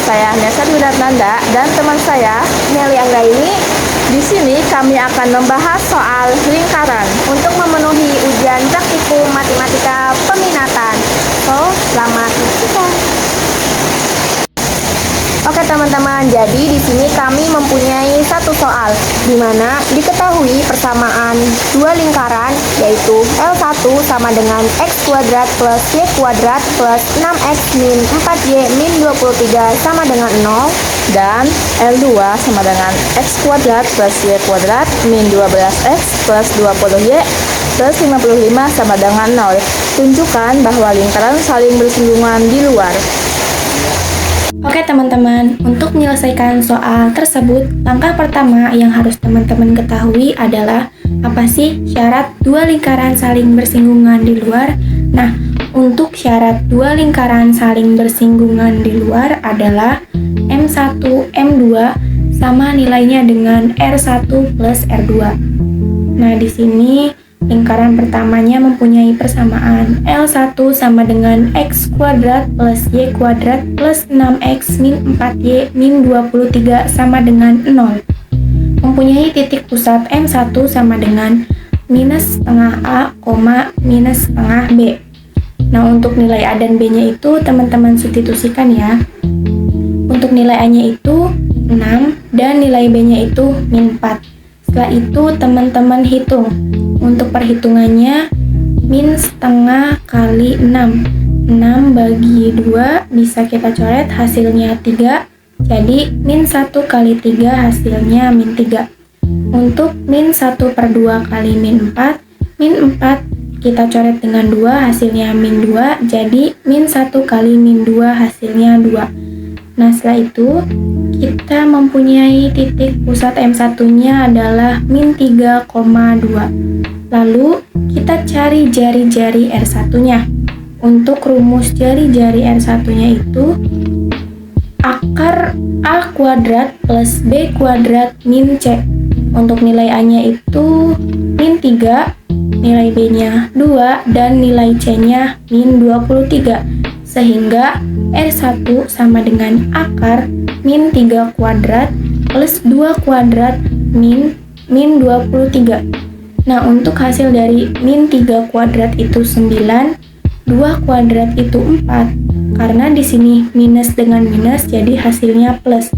saya Nesa Wiratnanda dan teman saya Nelly Anggraini. di sini kami akan membahas soal lingkaran. Untuk memenuhi ujian praktikum matematika peminatan. So, selamat menyaksikan. Oke teman-teman, jadi di sini kami mempunyai satu soal di mana diketahui persamaan dua lingkaran yaitu L1 sama dengan x kuadrat plus y kuadrat plus 6x min 4y min 23 sama dengan 0 Dan L2 sama dengan x kuadrat plus y kuadrat min 12x plus 20y plus 55 sama dengan 0. Tunjukkan bahwa lingkaran saling bersinggungan di luar. Oke teman-teman, untuk menyelesaikan soal tersebut, langkah pertama yang harus teman-teman ketahui adalah apa sih syarat dua lingkaran saling bersinggungan di luar? Nah, untuk syarat dua lingkaran saling bersinggungan di luar adalah M1, M2 sama nilainya dengan R1 plus R2. Nah, di sini lingkaran pertamanya mempunyai persamaan L1 sama dengan x kuadrat plus y kuadrat plus 6x min 4y min 23 sama dengan 0. Mempunyai titik pusat M1 sama dengan minus setengah A, minus setengah B. Nah, untuk nilai A dan B-nya itu teman-teman substitusikan ya. Untuk nilai A-nya itu 6 dan nilai B-nya itu min 4. Setelah itu teman-teman hitung. Untuk perhitungannya min setengah kali 6. 6 bagi 2 bisa kita coret hasilnya 3. Jadi min 1 kali 3 hasilnya min 3. Untuk min 1 per 2 kali min 4. Min 4 kita coret dengan 2 hasilnya min 2. Jadi min 1 kali min 2 hasilnya 2. Nah, setelah itu kita mempunyai titik pusat M1-nya adalah min 3,2. Lalu kita cari jari-jari R1-nya. Untuk rumus jari-jari R1-nya itu akar A kuadrat plus B kuadrat min C. Untuk nilai A-nya itu min 3, nilai B-nya 2, dan nilai C-nya min 23. Sehingga R1 sama dengan akar min 3 kuadrat plus 2 kuadrat min 23. Nah, untuk hasil dari min 3 kuadrat itu 9, 2 kuadrat itu 4. Karena di sini minus dengan minus jadi hasilnya plus.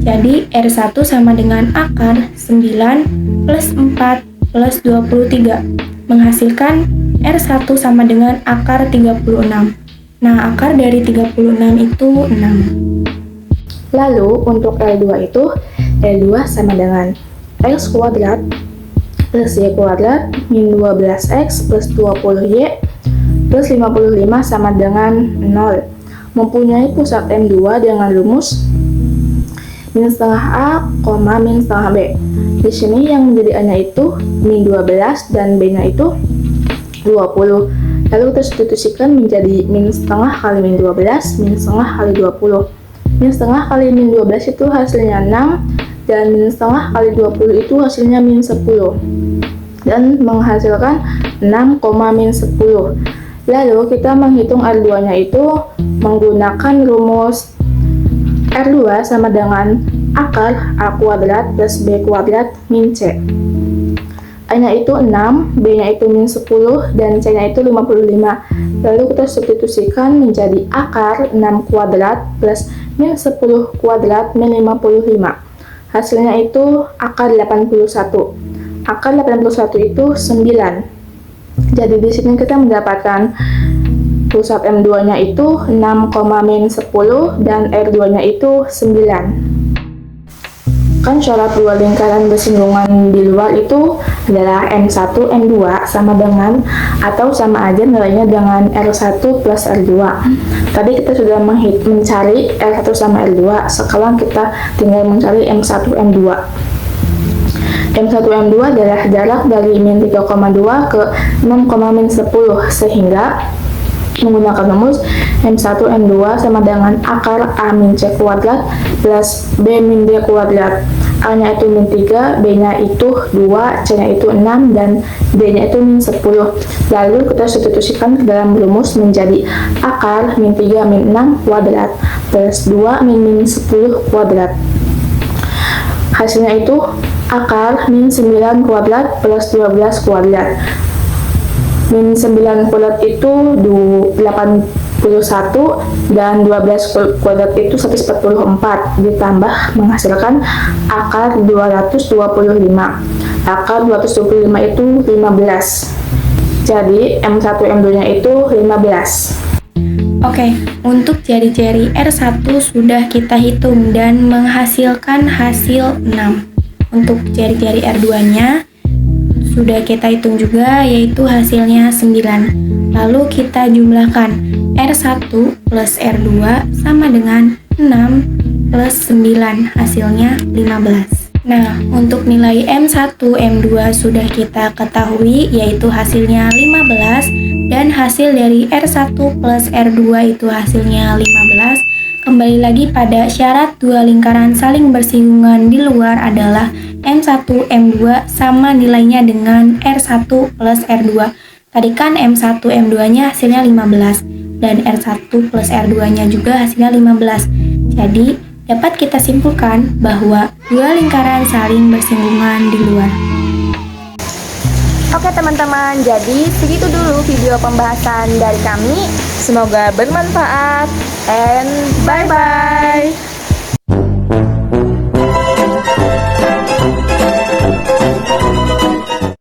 Jadi R1 sama dengan akar 9 plus 4 plus 23 menghasilkan R1 sama dengan akar 36. Nah, akar dari 36 itu 6. Lalu untuk L2 itu L2 sama dengan x kuadrat plus y kuadrat min 12x plus 20y plus 55 sama dengan 0. Mempunyai pusat M2 dengan rumus min setengah A, min setengah B. Di sini yang menjadi A-nya itu min 12 dan B-nya itu 20. Lalu kita substitusikan menjadi min setengah kali min 12, min setengah kali 20. Min setengah kali min 12 itu hasilnya 6, dan min setengah kali 20 itu hasilnya min 10. Dan menghasilkan 6, min 10. Lalu kita menghitung R2-nya itu menggunakan rumus R2 sama dengan akar A kuadrat plus B kuadrat min C. A-nya itu 6, B-nya itu min 10, dan C-nya itu 55. Lalu kita substitusikan menjadi akar 6 kuadrat plus min 10 kuadrat min 55. Hasilnya itu akar 81. Akar 81 itu 9. Jadi di sini kita mendapatkan pusat M2-nya itu 6, min 10 dan R2-nya itu 9. Kan syarat dua lingkaran bersinggungan di luar itu adalah M1, M2 sama dengan atau sama aja nilainya dengan R1 plus R2. Tadi kita sudah mencari R1 sama R2, sekarang kita tinggal mencari M1, M2. M1, M2 adalah jarak dari min 3,2 ke 6, min 10, sehingga menggunakan rumus M1, M2 sama dengan akar A min C kuadrat plus B min D kuadrat. A-nya itu min 3, B-nya itu 2, C-nya itu 6, dan D-nya itu min 10. Lalu kita substitusikan ke dalam rumus menjadi akar min 3 min 6 kuadrat plus 2 min 10 kuadrat. Hasilnya itu akar min 9 kuadrat plus 12 kuadrat. Min 9 kuadrat itu 81 dan 12 kuadrat itu 144, ditambah menghasilkan akar 225. Akar 225 itu 15. Jadi M1 M2 nya itu 15. Oke, untuk jari-jari R1 sudah kita hitung dan menghasilkan hasil 6. Untuk jari-jari R2-nya sudah kita hitung juga, yaitu hasilnya 9. Lalu kita jumlahkan R1 plus R2 sama dengan 6 plus 9, hasilnya 15. Nah, untuk nilai M1, M2 sudah kita ketahui, yaitu hasilnya 15, dan hasil dari R1 plus R2 itu hasilnya 15. Kembali lagi pada syarat dua lingkaran saling bersinggungan di luar adalah M1, M2 sama nilainya dengan R1 plus R2. Tadi kan M1, M2 nya hasilnya 15 dan R1 plus R2 nya juga hasilnya 15. Jadi dapat kita simpulkan bahwa dua lingkaran saling bersinggungan di luar. Oke teman-teman, jadi segitu dulu video pembahasan dari kami. Semoga bermanfaat and bye-bye.